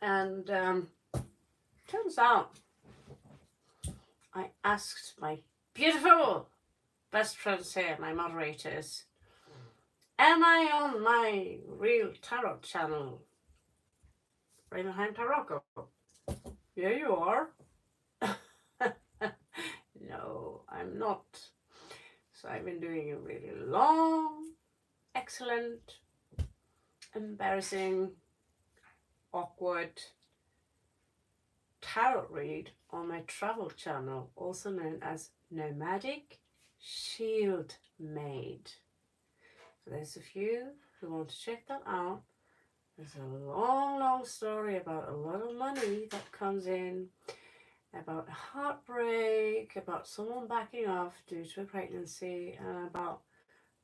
And turns out I asked my beautiful best friends here, my moderators, am I on my real tarot channel, Ravenheim Tarot? Yeah, you are. No, I'm not. So I've been doing a really long, excellent, embarrassing, awkward tarot read on my travel channel, also known as Nomadic Shield Maid. For those of you who want to check that out, there's a long, long story about a lot of money that comes in, about heartbreak, about someone backing off due to a pregnancy, and about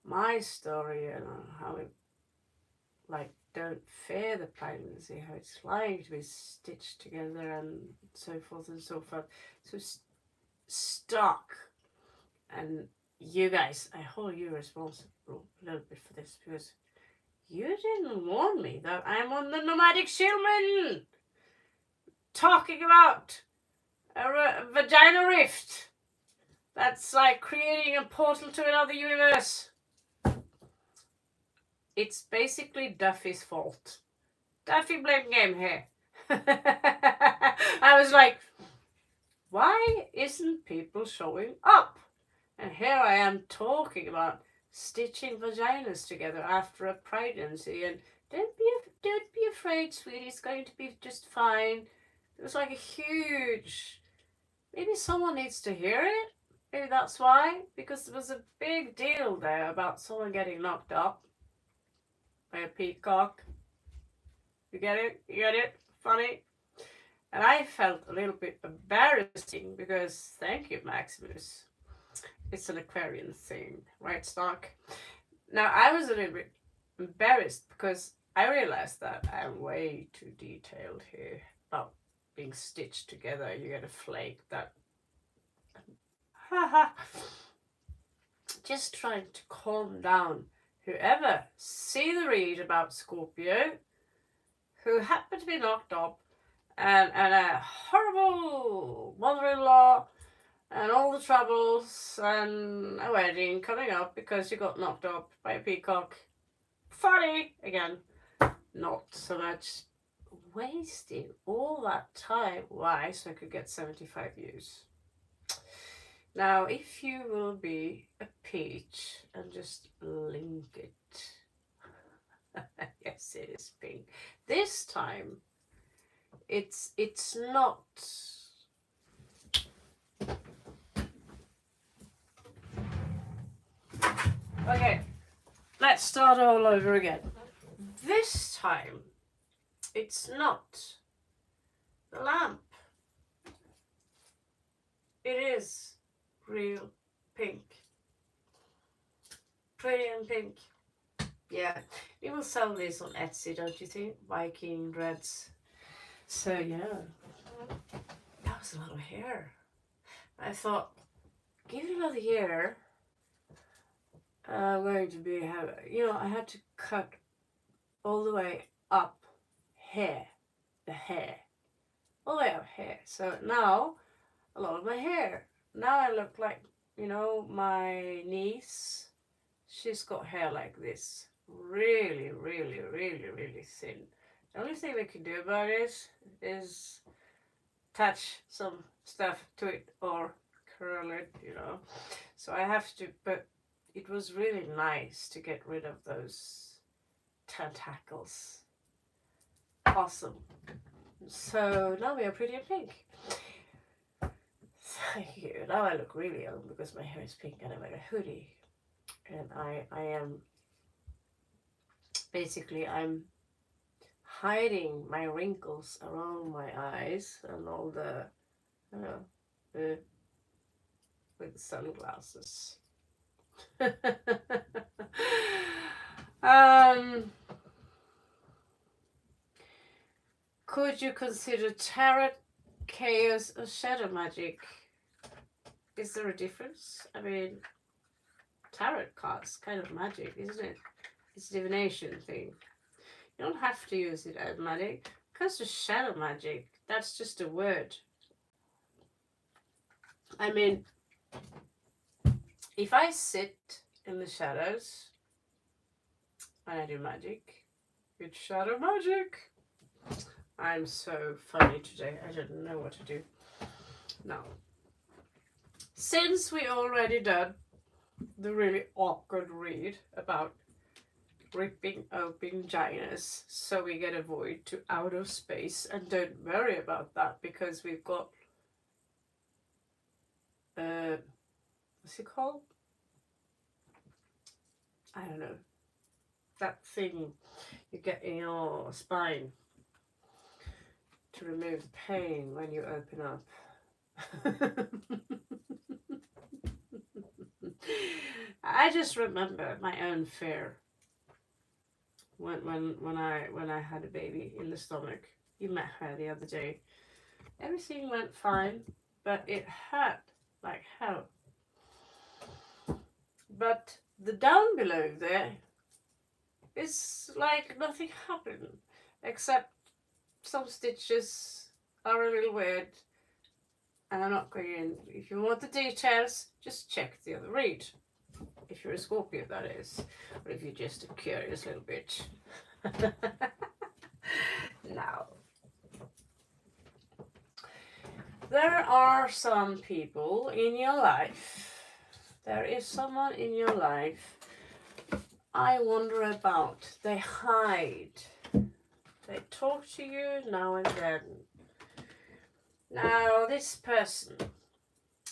my story and how it, like, don't fear the pregnancy, how it's like to be stitched together and so forth and so forth. So stuck. And you guys, I hold you responsible a little bit for this because you didn't warn me that I'm on the Nomadic Shieldman talking about a vagina rift. That's like creating a portal to another universe. It's basically Duffy's fault. Duffy blame game here. I was like, why isn't people showing up? And here I am talking about stitching vaginas together after a pregnancy, and don't be afraid, sweetie. It's going to be just fine. It was like a huge. Maybe someone needs to hear it. Maybe that's why, because there was a big deal there about someone getting knocked up by a peacock. You get it? You get it? Funny. And I felt a little bit embarrassing because, thank you, Maximus. It's an Aquarian thing, right, Stark? Now, I was a little bit embarrassed because I realized that I'm way too detailed here about being stitched together. You get a flake that. Just trying to calm down whoever see the read about Scorpio who happened to be knocked up and a horrible mother-in-law and all the troubles and a wedding coming up because you got knocked up by a peacock. Funny again, not so much wasting all that time. Why? So I could get 75 views. Now, if you will be a peach and just link it. Yes, it is pink. This time, it's not. Okay, let's start all over again. This time, it's not the lamp. It is real pink. Pretty and pink. Yeah, we will sell this on Etsy, don't you think? Viking dreads. So yeah, that was a lot of hair. I thought, give it another year. I'm going to be I had to cut all the way up hair, the hair, all the way up hair. So now, a lot of my hair. Now I look like, my niece. She's got hair like this, really, really, really, really thin. The only thing we can do about it is attach some stuff to it or curl it, So I have to, but it was really nice to get rid of those tentacles. Awesome. So now we are pretty in pink. Thank you. Now I look really young because my hair is pink and I wear a hoodie. And I am basically, I'm hiding my wrinkles around my eyes and all the, with sunglasses. Could you consider tarot, chaos, or shadow magic? Is there a difference? I mean, tarot cards kind of magic, isn't it? It's a divination thing. You don't have to use it as magic. comes to shadow magic, that's just a word. I mean, if I sit in the shadows and I do magic, it's shadow magic. I'm so funny today. I don't know what to do. Now, since we already done the really awkward read about ripping open vaginas so we get a void to outer space, and don't worry about that because we've got what's it called? I don't know. That thing you get in your spine to remove the pain when you open up. I just remember my own fear when I had a baby in the stomach. You met her the other day. Everything went fine, but it hurt like hell. But the down below there is like nothing happened, except some stitches are a little weird. And I'm not going in. If you want the details, just check the other read. If you're a Scorpio, that is. Or if you're just a curious little bitch. Now, there are some people in your life. There is someone in your life I wonder about. They hide. They talk to you now and then. Now, this person,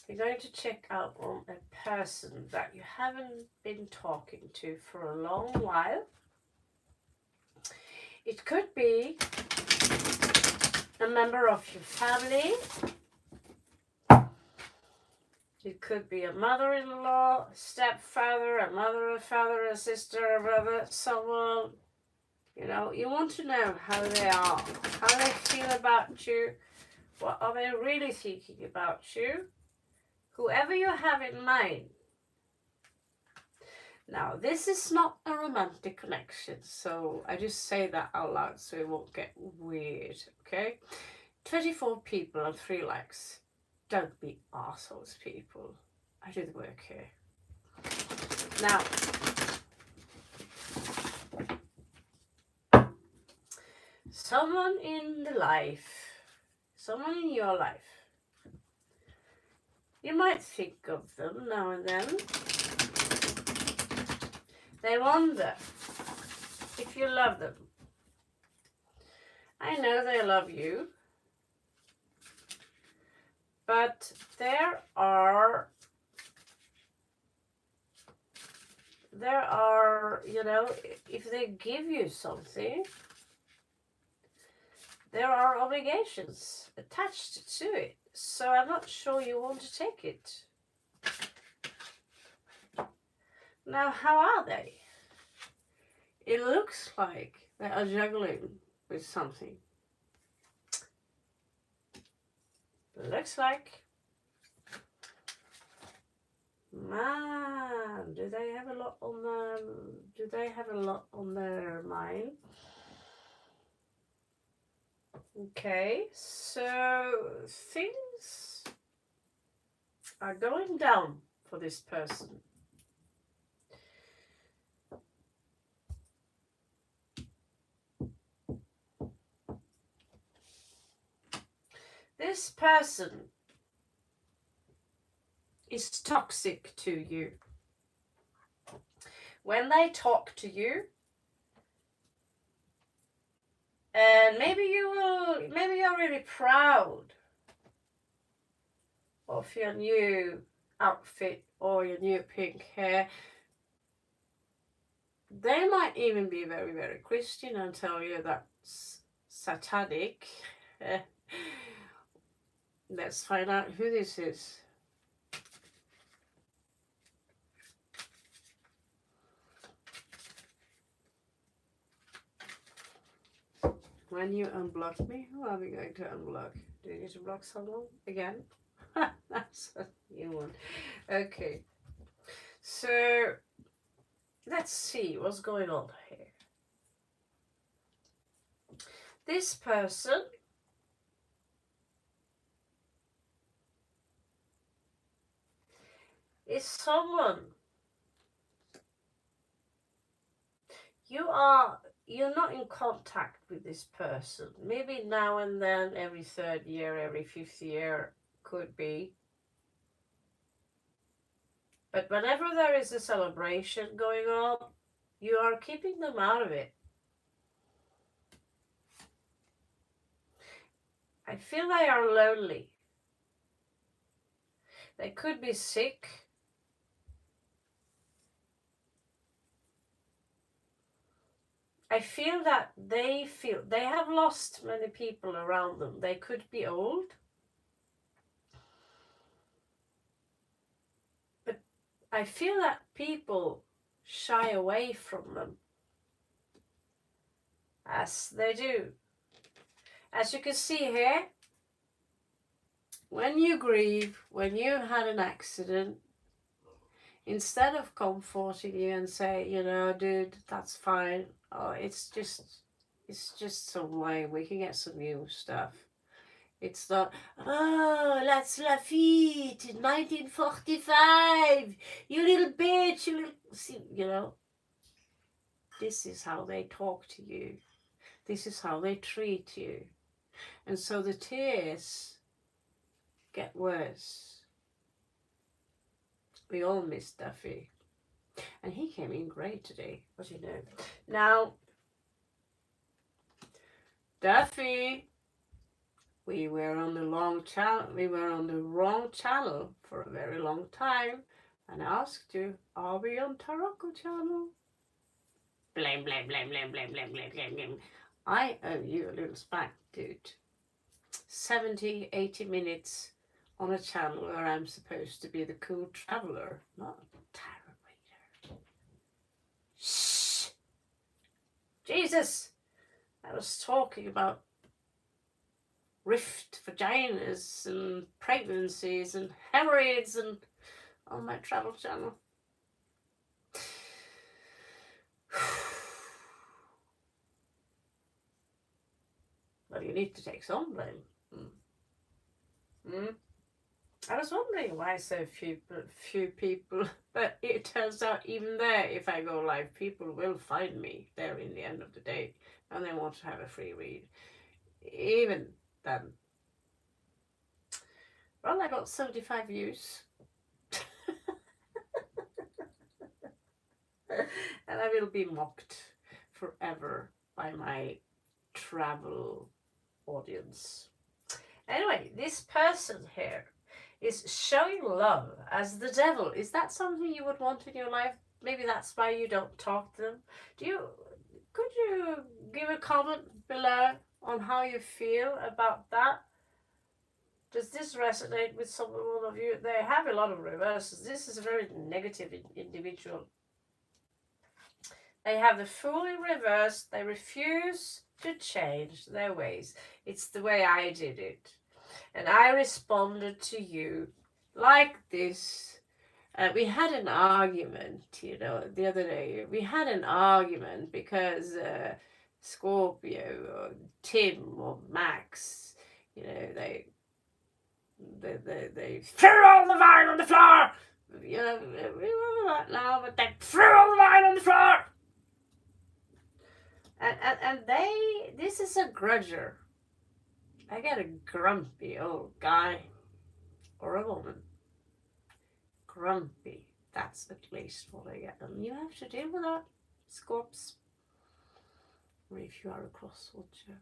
you're going to check out on a person that you haven't been talking to for a long while. It could be a member of your family. It could be a mother-in-law, a stepfather, a mother, a father, a sister, a brother, someone. You know, you want to know how they are, how they feel about you, what are they really thinking about you, whoever you have in mind. Now, this is not a romantic connection, so I just say that out loud so it won't get weird, okay? 24 people and 3 likes. Don't be assholes, people. I do the work here. Now, someone in your life, you might think of them now and then. They wonder if you love them. I know they love you, but there are, you know, if they give you something, there are obligations attached to it. So I'm not sure you want to take it. Now, how are they? It looks like they are juggling with something. Looks like, man, do they have a lot on their mind? Okay, so things are going down for this person. This person is toxic to you. When they talk to you, and maybe you're really proud of your new outfit or your new pink hair. They might even be very, very Christian and tell you that's satanic. Let's find out who this is. When you unblock me, who are we going to unblock? Do you need to block someone again? That's a new one. Okay. So, let's see what's going on here. This person is someone you're not in contact with this person. Maybe now and then, every third year, every fifth year, could be. But whenever there is a celebration going on, you are keeping them out of it. I feel they are lonely. They could be sick. I feel that they have lost many people around them. They could be old. But I feel that people shy away from them, as they do. As you can see here, when you grieve, when you had an accident, instead of comforting you and say, you know, dude, that's fine. Oh, it's just some way we can get some new stuff. It's not, oh, that's Lafitte, 1945, you little bitch, you little, see, you know. This is how they talk to you. This is how they treat you. And so the tears get worse. We all miss Duffy. And he came in great today, what do you know? Now, Duffy, we were on the wrong channel for a very long time, and I asked you, are we on Taroko channel? Blame, blame, blame, blame, blame, blame, blame, blame, blame. I owe you a little smack, dude. 70, 80 minutes on a channel where I'm supposed to be the cool traveler, not a tarot reader. Shh! Jesus! I was talking about rift vaginas and pregnancies and hemorrhoids and on my travel channel. Well, you need to take some blame. I was wondering why so few people, but it turns out even there, if I go live, people will find me there in the end of the day, and they want to have a free read. Even then. Well, I got 75 views. And I will be mocked forever by my travel audience. Anyway, this person here is showing love as the devil. Is that something you would want in your life? Maybe that's why you don't talk to them. Could you give a comment below on how you feel about that? Does this resonate with someone of you? They have a lot of reverses. This is a very negative individual. They have the Fool in reverse. They refuse to change their ways. It's the way I did it. And I responded to you like this. We had an argument, you know, the other day. We had an argument because Scorpio or Tim or Max, you know, they threw all the wine on the floor. You know, we remember that now, but they threw all the wine on the floor. And this is a grudger. I get a grumpy old guy or a woman. Grumpy. That's at least what I get. And you have to deal with that, Scorps. Or if you are a cross watcher.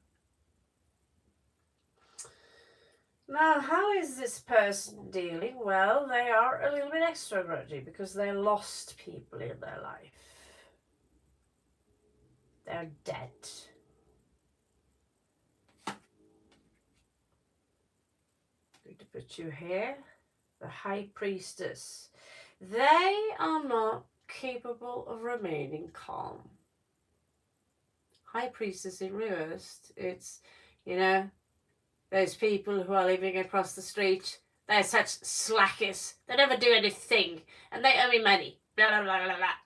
Now, how is this person dealing? Well, they are a little bit extra grudgy because they lost people in their life. They're dead. Going to put you here. The High Priestess. They are not capable of remaining calm. High Priestess in reversed. It's, you know, those people who are living across the street. They're such slackers. They never do anything. And they owe me money. Blah, blah, blah, blah, blah.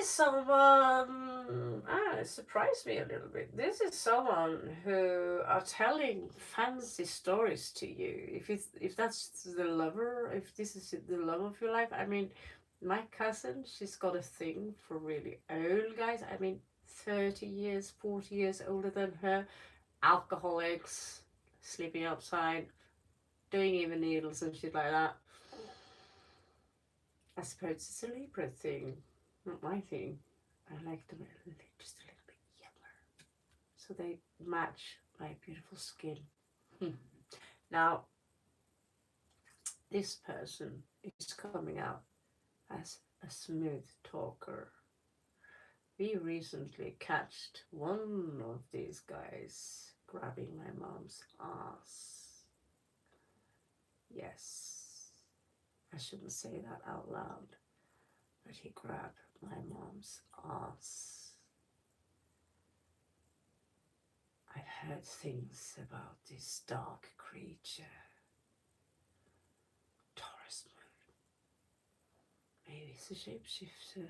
is someone, it surprised me a little bit. This is someone who are telling fancy stories to you. If that's the lover, if this is the love of your life, I mean, my cousin, she's got a thing for really old guys. I mean, 30 years, 40 years older than her, alcoholics, sleeping outside, doing even needles and shit like that. I suppose it's a Libra thing, not my thing. I like them just a little bit younger, so they match my beautiful skin. Now, this person is coming out as a smooth talker. We recently catched one of these guys grabbing my mom's ass. Yes, I shouldn't say that out loud, but he grabbed my mom's ass. I've heard things about this dark creature. Taurus moon. Maybe it's a shapeshifter.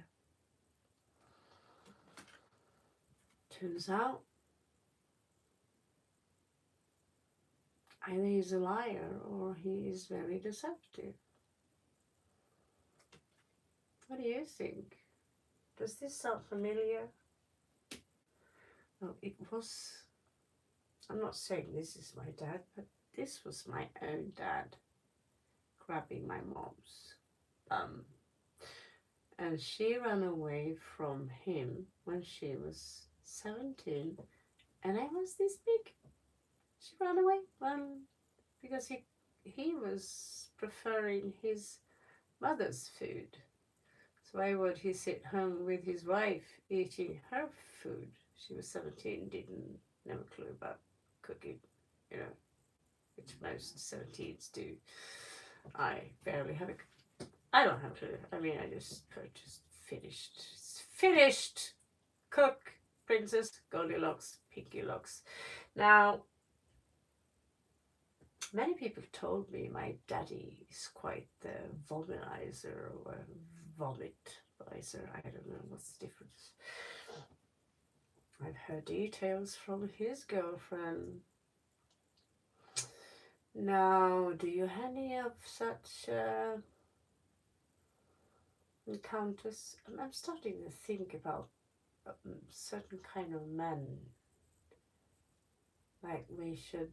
Turns out, either he's a liar or he is very deceptive. What do you think? Does this sound familiar? No, it was. I'm not saying this is my dad, but this was my own dad grabbing my mom's bum. And she ran away from him when she was 17, and I was this big. She ran away because he was preferring his mother's food. So why would he sit home with his wife eating her food? She was 17, didn't know a clue about cooking, you know, which most 17s do. I barely have I don't have to. I mean, I just purchased finished cook Princess Goldilocks Pinky Locks. Now, many people told me my daddy is quite the womanizer or vomitizer. I don't know what's the difference. I've heard details from his girlfriend. Now, do you have any of such encounters? I'm starting to think about certain kind of men. Like we should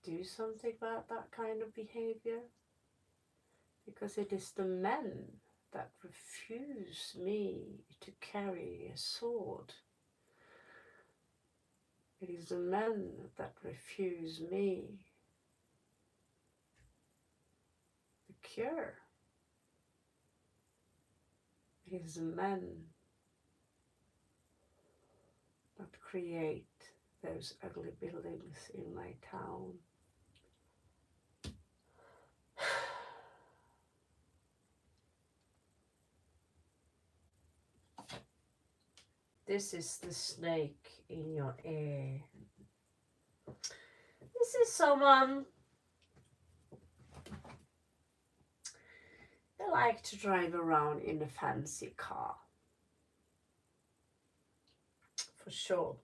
do something about that kind of behavior, because it is the men that refuse me to carry a sword. It is the men that refuse me the cure. It is the men that create those ugly buildings in my town. This is the snake in your ear. This is someone that like to drive around in a fancy car. For sure.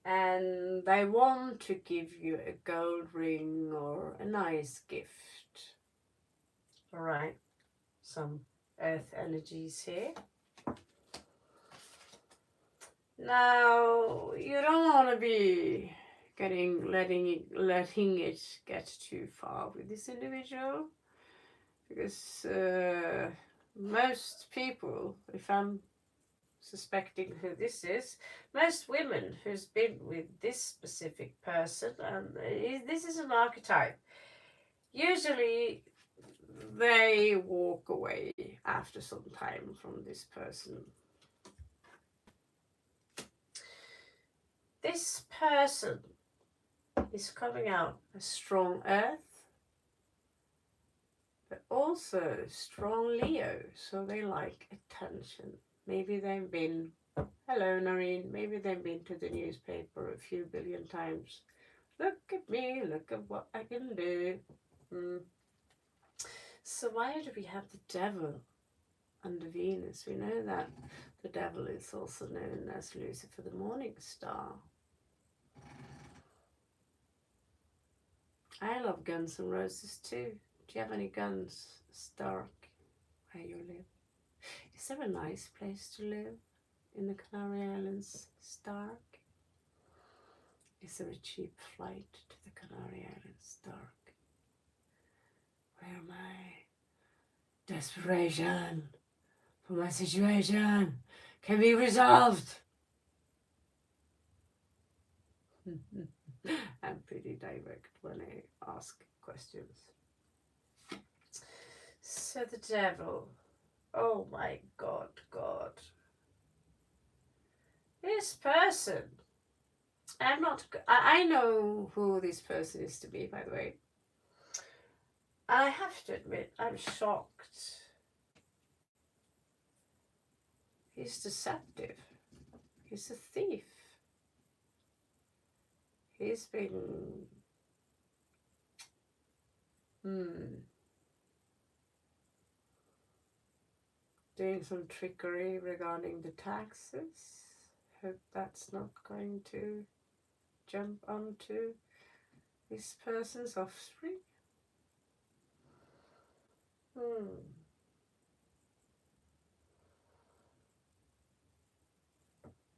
And they want to give you a gold ring or a nice gift. All right, some earth energies here. Now, you don't want to be letting it get too far with this individual, because most people, if I'm suspecting who this is, most women who's been with this specific person, and this is an archetype, usually they walk away after some time from this person. This person is coming out a strong earth, but also strong Leo, so they like attention. Maybe they've been, hello Noreen, maybe they've been to the newspaper a few billion times. Look at me, look at what I can do. Mm. So why do we have the devil under Venus? We know that the devil is also known as Lucifer, the morning star. I love Guns N' Roses too. Do you have any guns, Stark, where you live? Is there a nice place to live in the Canary Islands, Stark? Is there a cheap flight to the Canary Islands, Stark? Where my desperation for my situation can be resolved? I'm pretty direct when I ask questions. So the devil. Oh my God. This person. I'm not. I know who this person is to be, by the way. I have to admit, I'm shocked. He's deceptive. He's a thief. He's been doing some trickery regarding the taxes. Hope that's not going to jump onto this person's offspring.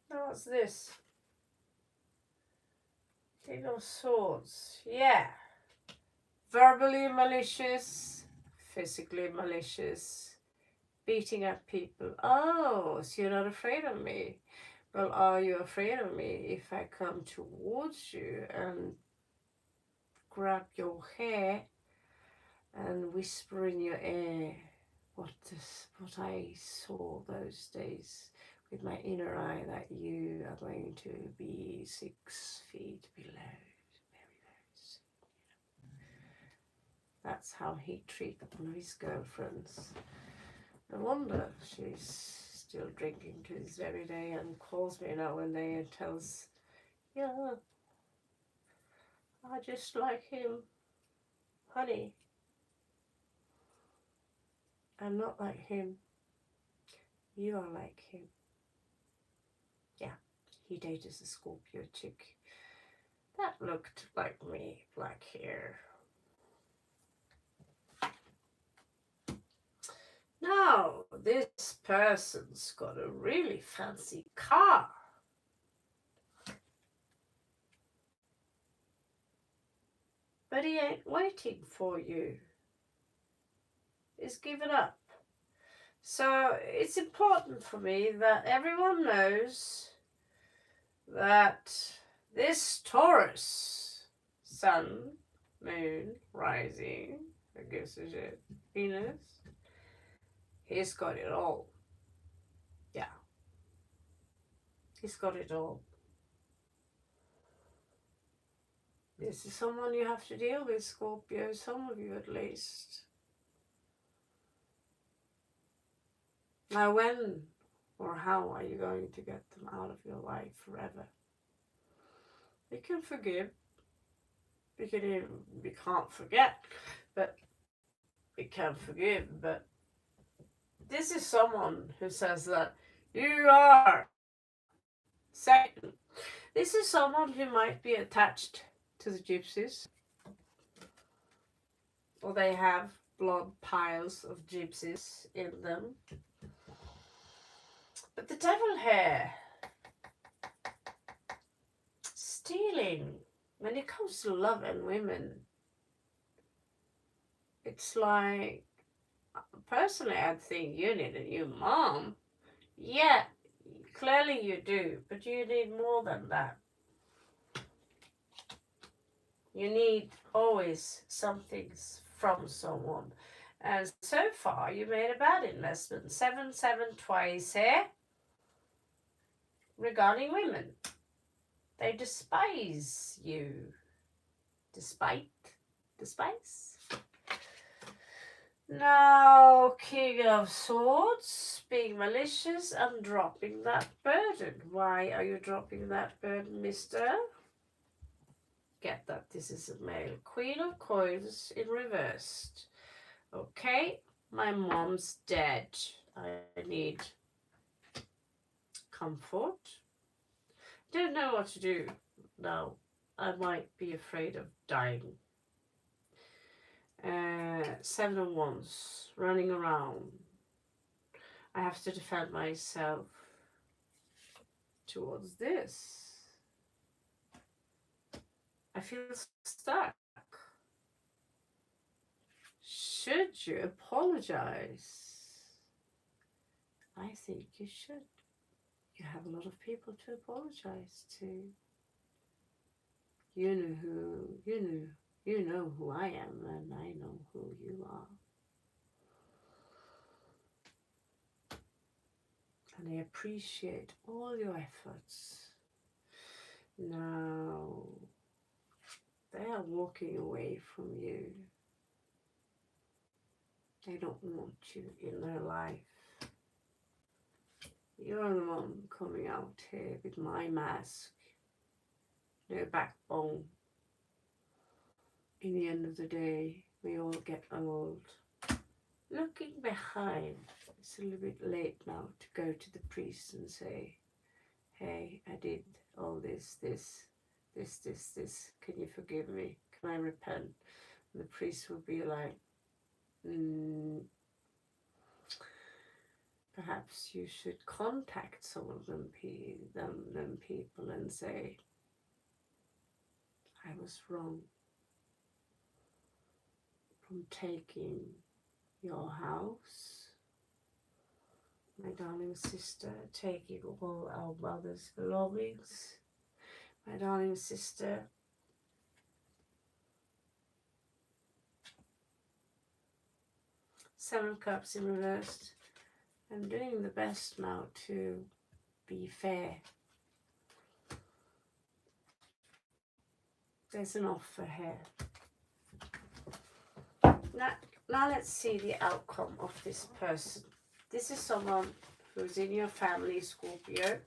Now what's this? King of Swords. Yeah. Verbally malicious, physically malicious, beating up people. Oh, so you're not afraid of me. Well, are you afraid of me if I come towards you and grab your hair and whisper in your ear what I saw those days with my inner eye, that you are going to be 6 feet below, very, very soon. That's how he treated one of his girlfriends. No wonder she's still drinking to this very day and calls me now and then and tells, yeah, I just like him. Honey, I'm not like him. You are like him. Yeah, he dated a Scorpio chick that looked like me, black hair. Now, this person's got a really fancy car. But he ain't waiting for you. He's given up. So it's important for me that everyone knows that this Taurus, Sun, Moon, Rising, I guess is it, Venus, he's got it all. Yeah. He's got it all. This is someone you have to deal with, Scorpio, some of you at least. Now when or how are you going to get them out of your life forever? We can forgive. We can't forget, but we can forgive. But this is someone who says that you are Satan. This is someone who might be attached to the gypsies, or they have blood piles of gypsies in them. But the devil here, stealing, when it comes to love and women, it's like, personally, I think you need a new mom. Yeah, clearly you do, but you need more than that. You need always something from someone. And so far, you made a bad investment. 7-7 twice here. Regarding women, they despise you. Despise? Now, King of Swords, being malicious and dropping that burden. Why are you dropping that burden, mister? get that this is a male. Queen of Coins in reversed. Okay, my mom's dead. I need comfort. Don't know what to do now. I might be afraid of dying. 7 of Wands, running around. I have to defend myself towards this. I feel stuck. Should you apologize? I think you should. You have a lot of people to apologize to. You know who I am, and I know who you are. And I appreciate all your efforts. Now, they are walking away from you. They don't want you in their life. You're the one coming out here with my mask. No backbone. In the end of the day, we all get old. Looking behind, it's a little bit late now to go to the priest and say, hey, I did all this. Can you forgive me? Can I repent? And the priest will be like, perhaps you should contact some of them people and say, I was wrong from taking your house, my darling sister, taking all our mother's belongings, my darling sister. Seven of Cups in reversed. I'm doing the best now to be fair. There's an offer here. Now let's see the outcome of this person. This is someone who's in your family, Scorpio.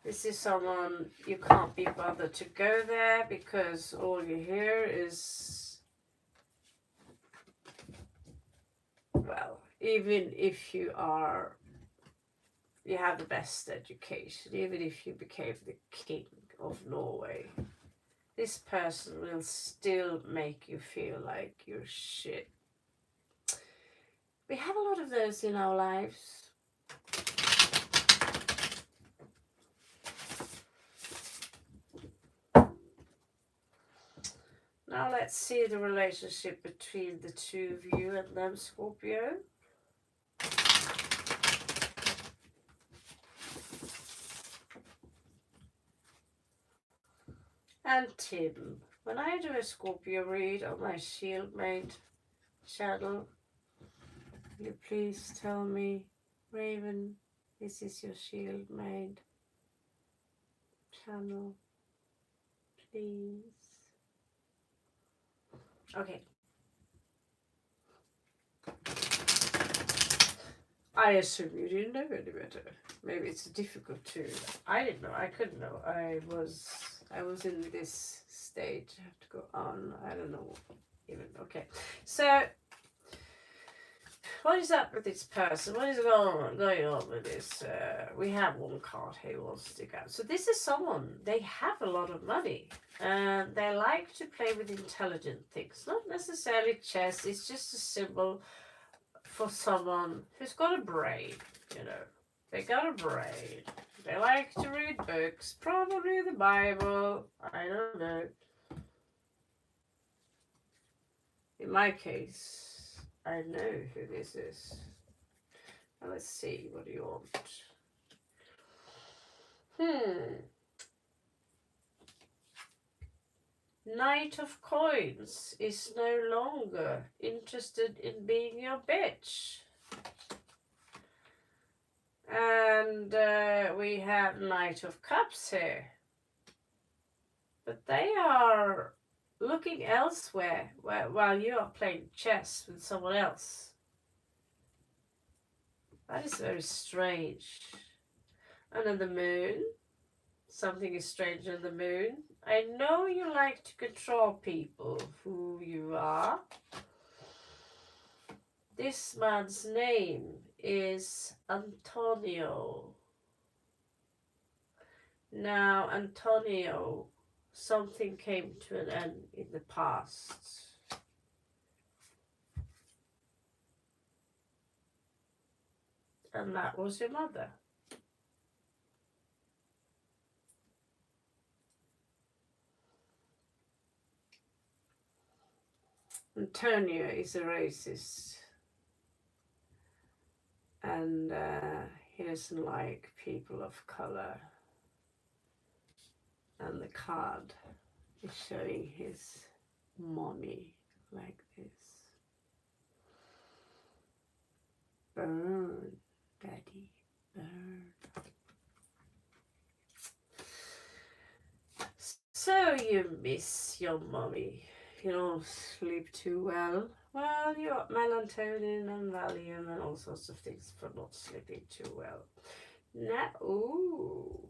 This is someone you can't be bothered to go there because all you hear is, well, even if you have the best education, even if you became the king of Norway, this person will still make you feel like you're shit. We have a lot of those in our lives. Now let's see the relationship between the two of you and them, Scorpio. And Tim. When I do a Scorpio read on my Shield Maid channel, will you please tell me, Raven, this is your Shield Maid channel, please? Okay. I assume you didn't know any better. Maybe it's difficult to. I didn't know. I couldn't know. I was in this stage. I have to go on. I don't know even. Okay. So, what is up with this person? What is going on with this? We have one card here who wants to stick out. So this is someone, they have a lot of money. And they like to play with intelligent things. Not necessarily chess. It's just a symbol for someone who's got a brain, you know. They got a brain. They like to read books, probably the Bible. I don't know. In my case, I know who this is. Now let's see, what do you want? Knight of Coins is no longer interested in being your bitch. And we have Knight of Cups here. But they are looking elsewhere while you are playing chess with someone else. That is very strange. Under the moon, Something is strange on the moon. I know you like to control people, who you are. This man's name is Antonio. Now, Antonio, something came to an end in the past. And that was your mother. Antonio is a racist. And he doesn't like people of color. And the card is showing his mommy like this. Burn, Daddy, burn. So you miss your mommy. You don't sleep too well. Well, you got melatonin and Valium and all sorts of things for not sleeping too well. Now, ooh.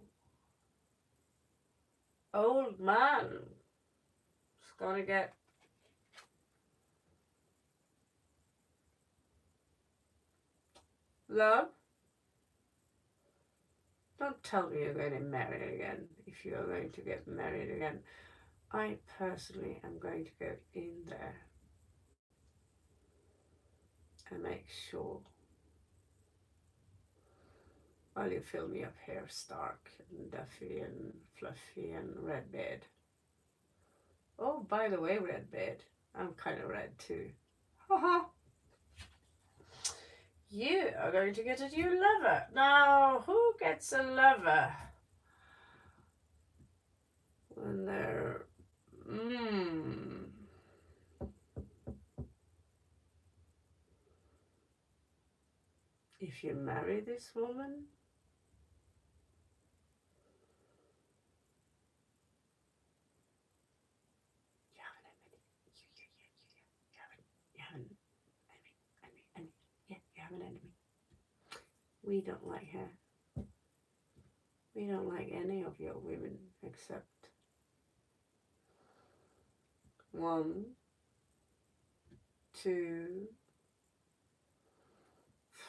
Old man is gonna get love. Don't tell me you're going to marry again. If you are going to get married again, I personally am going to go in there and make sure. While you fill me up here, Stark and Duffy and Fluffy and Redbeard. Oh, by the way, Redbeard, I'm kind of red too. Haha. You are going to get a new lover. Now, who gets a lover when they're... If you marry this woman, you have an enemy. We don't like her. We don't like any of your women except 1, 2,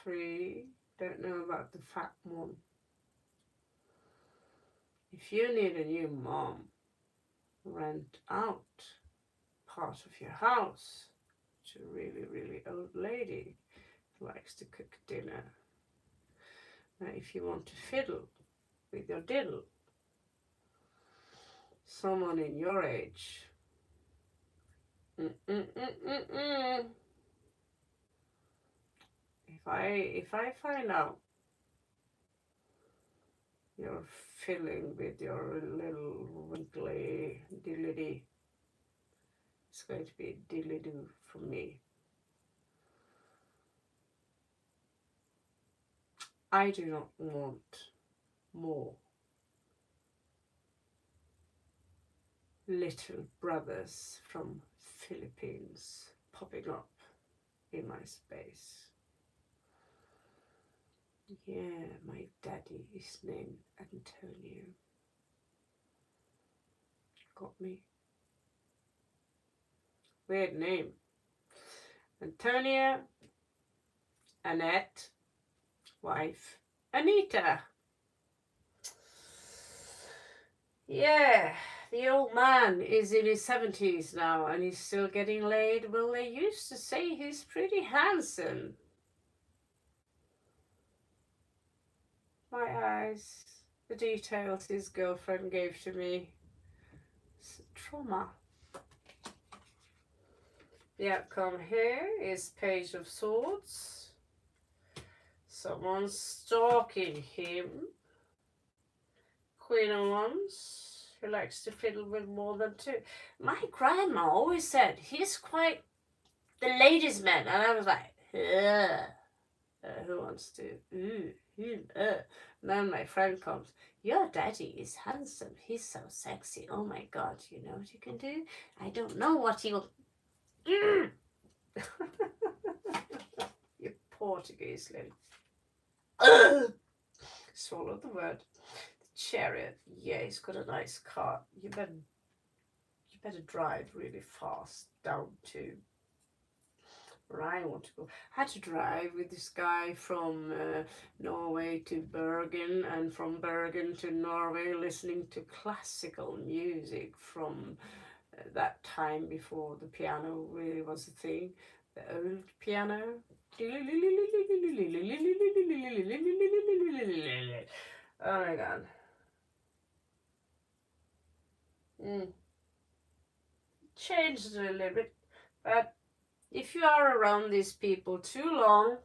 3. Don't know about the fat one. If you need a new mom, rent out part of your house to a really, really old lady who likes to cook dinner. Now, if you want to fiddle with your diddle, someone in your age, If I find out you're fiddling with your little wrinkly diddly, it's going to be diddly-doo from me. I do not want more little brothers from Philippines popping up in my space. Yeah, my daddy is named Antonio. Got me? Weird name. Antonia, Annette, wife, Anita. Yeah, the old man is in his 70s now and he's still getting laid. Well, they used to say he's pretty handsome. My eyes, the details his girlfriend gave to me. It's trauma. The outcome here is Page of Swords. Someone's stalking him. Queen of Wands, who likes to fiddle with more than 2. My grandma always said he's quite the ladies' man, and I was like, who wants to? And then my friend comes, your daddy is handsome. He's so sexy. Oh my God, you know what you can do? I don't know what he will. You Portuguese lady. Swallow the word. Chariot. Yeah, he's got a nice car. You better drive really fast down to where I want to go. I had to drive with this guy from Norway to Bergen, and from Bergen to Norway, listening to classical music from that time before the piano really was a thing. The old piano. Oh my god. Changed a little bit, but if you are around these people too long,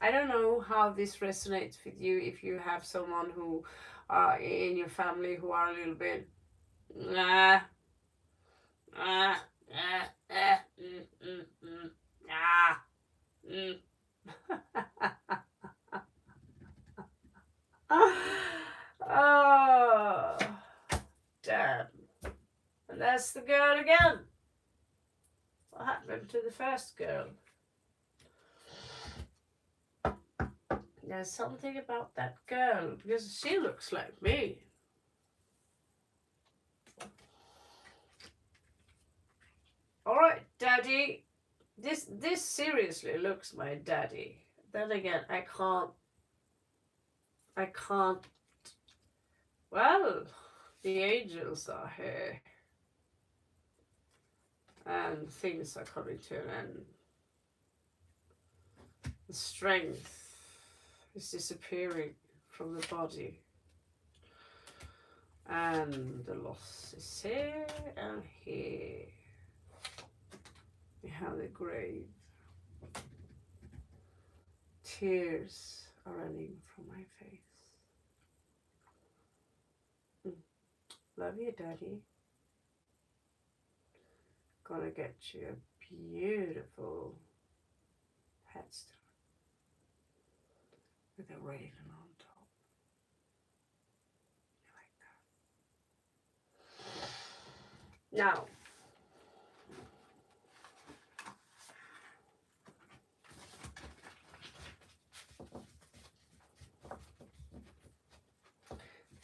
I don't know how this resonates with you. If you have someone who in your family who are a little bit ah ah ah ah ah mm. Oh, damn. And that's the girl again. What happened to the first girl? There's something about that girl, because she looks like me. Alright, daddy. This seriously looks my daddy. Then again, I can't. Well, the angels are here. And things are coming to an end. The strength is disappearing from the body. And the loss is here and here. We have the grave. Tears are running from my face. Love you, Daddy. Gonna get you a beautiful headstone with a raven on top. You like that? Now,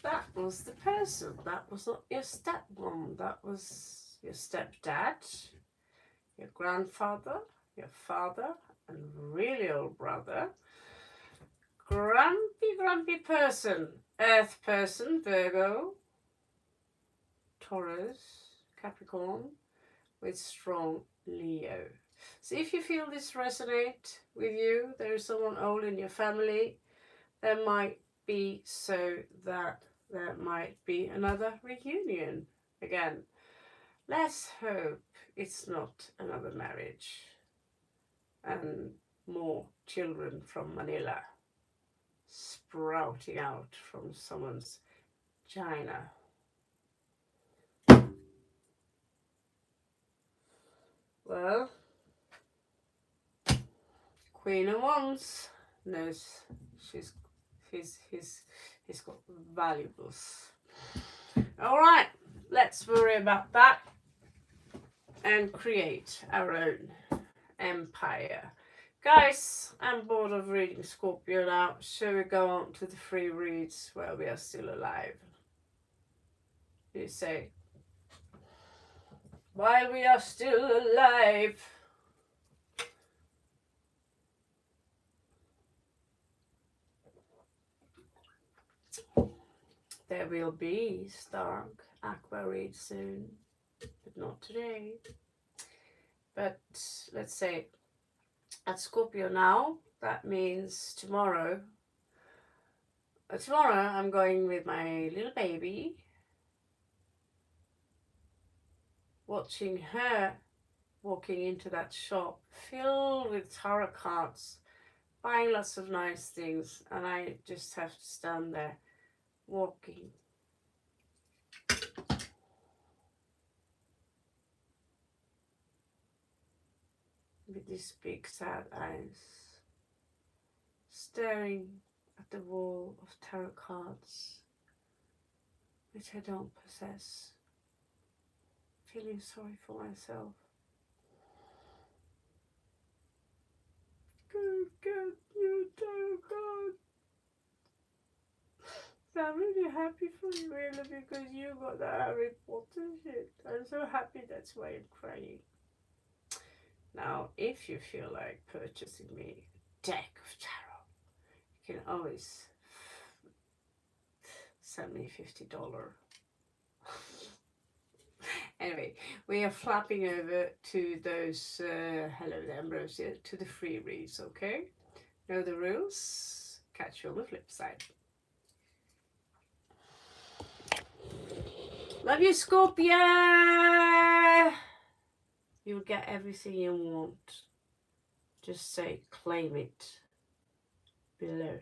that was the person. That was not your stepmom. That was your stepdad, your grandfather, your father, and really old brother. Grumpy person. Earth person, Virgo, Taurus, Capricorn, with strong Leo. So if you feel this resonate with you, there is someone old in your family, there might be so that there might be another reunion again. Let's hope it's not another marriage and more children from Manila sprouting out from someone's vagina. Well, Queen of Wands knows he's got valuables. All right, let's worry about that and create our own empire. Guys, I'm bored of reading Scorpio now. Shall we go on to the free reads while we are still alive? You say, while we are still alive. There will be Stark Aqua read soon, but not today. But let's say at Scorpio now, that means tomorrow. Tomorrow I'm going with my little baby, watching her walking into that shop filled with tarot cards, buying lots of nice things, and I just have to stand there walking. With these big sad eyes, staring at the wall of tarot cards, which I don't possess, feeling sorry for myself. Go get your tarot card. I'm really happy for you, really, because you got the Harry Potter shit. I'm so happy, that's why I'm crying. Now, if you feel like purchasing me a deck of tarot, you can always send me $50. Anyway, we are flapping over to those, hello there, Ambrosia, to the free reads, okay? Know the rules? Catch you on the flip side. Love you, Scorpio! You'll get everything you want. Just say, claim it below.